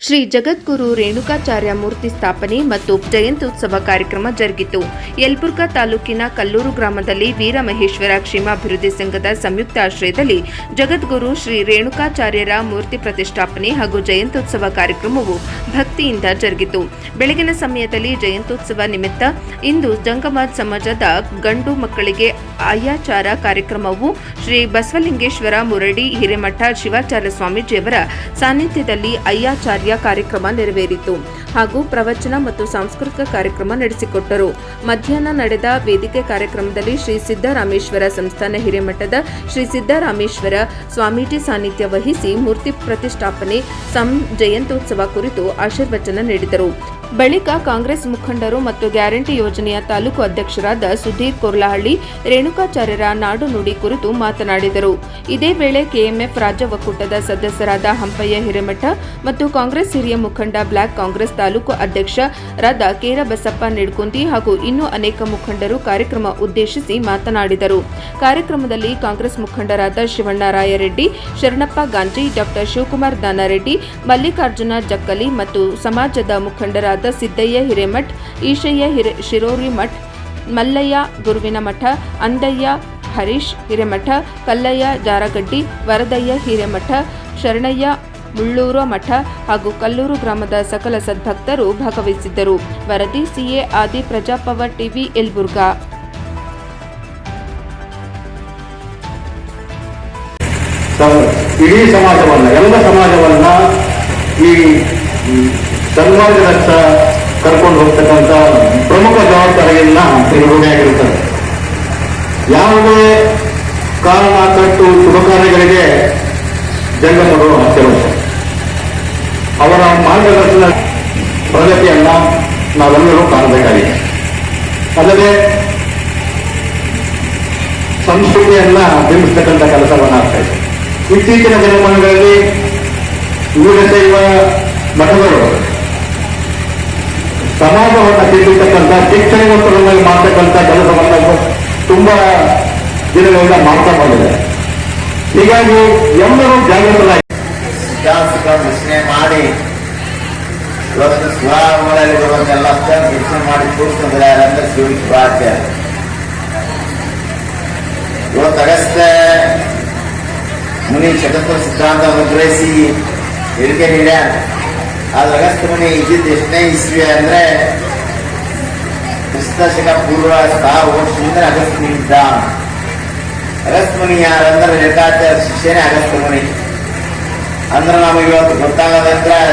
ಶ್ರೀ ಜಗದ್ಗುರು ರೇಣುಕಾಚಾರ್ಯ ಮೂರ್ತಿ ಸ್ಥಾಪನೆ ಮತ್ತು ಜಯಂತ್ಯುತ್ಸವ ಕಾರ್ಯಕ್ರಮ ಜರುಗಿತು. ಯಲಬುರ್ಗಾ ತಾಲೂಕಿನ ಕಲ್ಲೂರು ಗ್ರಾಮದಲ್ಲಿ ವೀರಮಹೇಶ್ವರ ಕ್ಷೇಮಾಭಿವೃದ್ಧಿ ಸಂಘದ ಸಂಯುಕ್ತ ಆಶ್ರಯದಲ್ಲಿ ಜಗದ್ಗುರು ಶ್ರೀ ರೇಣುಕಾಚಾರ್ಯರ ಮೂರ್ತಿ ಪ್ರತಿಷ್ಠಾಪನೆ ಹಾಗೂ ಜಯಂತ್ಯುತ್ಸವ ಕಾರ್ಯಕ್ರಮವು ಭಕ್ತಿಯಿಂದ ಜರುಗಿತು. ಬೆಳಗಿನ ಸಮಯದಲ್ಲಿ ಜಯಂತ್ಯುತ್ಸವ ನಿಮಿತ್ತ ಇಂದು ಜಂಗಮ ಸಮಾಜದ ಗಂಡು ಮಕ್ಕಳಿಗೆ ಅಯ್ಯಾಚಾರ ಕಾರ್ಯಕ್ರಮವು ಶ್ರೀ ಬಸವಲಿಂಗೇಶ್ವರ ಮುರಡಿ ಹಿರೇಮಠ ಶಿವಾಚಾರ್ಯ ಸ್ವಾಮೀಜಿಯವರ ಸಾನ್ನಿಧ್ಯದಲ್ಲಿ ಅಯ್ಯಾಚಾರ್ಯ ಕಾರ್ಯಕ್ರಮ ನೆರವೇರಿತು ಹಾಗೂ ಪ್ರವಚನ ಮತ್ತು ಸಾಂಸ್ಕೃತಿಕ ಕಾರ್ಯಕ್ರಮ ನಡೆಸಿಕೊಟ್ಟರು. ಮಧ್ಯಾಹ್ನ ನಡೆದ ವೇದಿಕೆ ಕಾರ್ಯಕ್ರಮದಲ್ಲಿ ಶ್ರೀ ಸಿದ್ದರಾಮೇಶ್ವರ ಸಂಸ್ಥಾನ ಹಿರೇಮಠದ ಶ್ರೀ ಸಿದ್ದರಾಮೇಶ್ವರ ಸ್ವಾಮೀಜಿ ಸಾನ್ನಿಧ್ಯ ವಹಿಸಿ ಮೂರ್ತಿ ಪ್ರತಿಷ್ಠಾಪನೆ ಜಯಂತ್ಯುತ್ಸವ ಕುರಿತು ಆಶೀರ್ವಚನ ನೀಡಿದರು. ಬಳಿಕ ಕಾಂಗ್ರೆಸ್ ಮುಖಂಡರು ಮತ್ತು ಗ್ಯಾರಂಟಿ ಯೋಜನೆಯ ತಾಲೂಕು ಅಧ್ಯಕ್ಷರಾದ ಸುಧೀರ್ ಕೊರ್ಲಹಳ್ಳಿ ರೇಣುಕಾಚಾರ್ಯರ ನಾಡು ನುಡಿ ಕುರಿತು ಮಾತನಾಡಿದರು. ಇದೇ ವೇಳೆ ಕೆಎಂಎಫ್ ರಾಜ್ಯ ಒಕ್ಕೂಟದ ಸದಸ್ಯರಾದ ಹಂಪಯ್ಯ ಹಿರೇಮಠ ಮತ್ತು ಕಾಂಗ್ರೆಸ್ ಹಿರಿಯ ಮುಖಂಡ ಬ್ಲಾಕ್ ಕಾಂಗ್ರೆಸ್ ತಾಲೂಕು ಅಧ್ಯಕ್ಷರಾದ ಕೇರಬಸಪ್ಪ ನಿಡ್ಕುಂದಿ ಹಾಗೂ ಇನ್ನೂ ಅನೇಕ ಮುಖಂಡರು ಕಾರ್ಯಕ್ರಮ ಉದ್ದೇಶಿಸಿ ಮಾತನಾಡಿದರು. ಕಾರ್ಯಕ್ರಮದಲ್ಲಿ ಕಾಂಗ್ರೆಸ್ ಮುಖಂಡರಾದ ಶಿವಣ್ಣ ರಾಯರೆಡ್ಡಿ, ಶರಣಪ್ಪ ಗಾಂಜಿ, ಡಾಕ್ಟರ್ ಶಿವಕುಮಾರ್ ದಾನರೆಡ್ಡಿ, ಮಲ್ಲಿಕಾರ್ಜುನ ಜಕ್ಕಲಿ ಮತ್ತು ಸಮಾಜದ ಮುಖಂಡರಾದ ಸಿದ್ದಯ್ಯ ಹಿರೇಮಠ್, ಈಶಯ್ಯ ಶಿರೋರಿಮಠ್, ಮಲ್ಲಯ್ಯ ಗುರುವಿನ ಮಠ, ಅಂದಯ್ಯ ಹರೀಶ್ ಹಿರೇಮಠ, ಕಲ್ಲಯ್ಯ ಜಾರಗಡ್ಡಿ, ವರದಯ್ಯ ಹಿರೇಮಠ, ಶರಣಯ್ಯ ಮುಳ್ಳೂರು ಮಠ ಹಾಗೂ ಕಲ್ಲೂರು ಗ್ರಾಮದ ಸಕಲ ಸದ್ಭಕ್ತರು ಭಾಗವಹಿಸಿದ್ದರು. ವರದಿ ಸಿಎ ಆದಿ ಪ್ರಜಾಪವರ್ ಟಿವಿ ಯಲಬುರ್ಗಾ. ಇಡೀ ಸಮಾಜವನ್ನ ಎಲ್ಲ ಸಮಾಜವನ್ನ ಈ ಸನ್ಮಾರ್ಗದತ್ತ ಕರ್ಕೊಂಡು ಹೋಗ್ತಕ್ಕಂಥ ಪ್ರಮುಖ ಜವಾಬ್ದಾರಿಯನ್ನ ನಿರ್ವಹಣೆಯಾಗಿರುತ್ತದೆ. ಯಾವುದೇ ಕಾರಣ ಕಟ್ಟು ಶುಭ ಕಾರ್ಯಗಳಿಗೆ ಜಂಗಮರು ಅತ್ಯವಶ್ಯ. ಅವರ ಮಾರ್ಗದರ್ಶನ ಪ್ರಗತಿಯನ್ನ ನಾವೆಲ್ಲರೂ ಕಾಣಬೇಕಾಗಿದೆ. ಅಲ್ಲದೆ ಸಂಸ್ಕೃತಿಯನ್ನ ಬಿಂಬಿಸ್ತಕ್ಕಂಥ ಕೆಲಸವನ್ನ ಆಗ್ತಾ ಇದೆ. ಇತ್ತೀಚಿನ ದಿನಮಾನಗಳಲ್ಲಿ ವೀರಶೈವ ಮಠಗಳು ಸಮಾಜವನ್ನು ತಿದ್ದಿರ್ತಕ್ಕಂಥ ಶಿಕ್ಷಣವನ್ನು ಮಾಡ್ತಕ್ಕಂಥ ಕೆಲಸವನ್ನು ತುಂಬಾ ದಿನಗಳಿಂದ ಮಾಡ್ತಾ ಬಂದಿದೆ. ಹೀಗಾಗಿ ಎಲ್ಲರೂ ಜಾಗೃತರಾಗಿ ವಿಶ್ಲೇಷಣೆ ಮಾಡಿ ಇವತ್ತು ಸುಧಾರಣೆಗಳಲ್ಲಿ ಬರುವಂತೆಲ್ಲ ವಿಶ್ಲೇಷಣೆ ಮಾಡಿ ತೋರಿಸ್ಕೊಂಡ್ರೆ ಯಾರಂದ್ರೆ ಶಿವಾಚಾರ್ಯ. ಇವತ್ತು ಅಗಸ್ತ್ಯ ಮುನಿ ಶತತ್ವ ಸಿದ್ಧಾಂತವನ್ನು ಗ್ರಹಿಸಿ ಹೇಳಿಕೆ ನೀಡ್ಯಾರ. ಆದ್ರೆ ಅಗಸ್ತ್ಯ ಮುನಿ ಇದ್ದಿದ್ದು ಎಷ್ಟನೇ ಇಸ್ವಿ ಅಂದ್ರೆ ಕ್ರಿಸ್ತಶಕ ಪೂರ್ವ 1000 ವರ್ಷದಿಂದ ಅಗಸ್ತ್ಯ ಮುನಿ ಇದ್ದ. ಅಗಸ್ತ್ಯ ಮುನಿ ಯಾರಂದ್ರೆ ರೇಣುಕಾಚಾರ್ಯ ಶಿಷ್ಯನೇ ಅಗಸ್ತ್ಯ ಮುನಿ ಅಂದ್ರೆ ನಮಗೆ ಇವತ್ತು ಗೊತ್ತಾಗೋದಂದ್ರೆ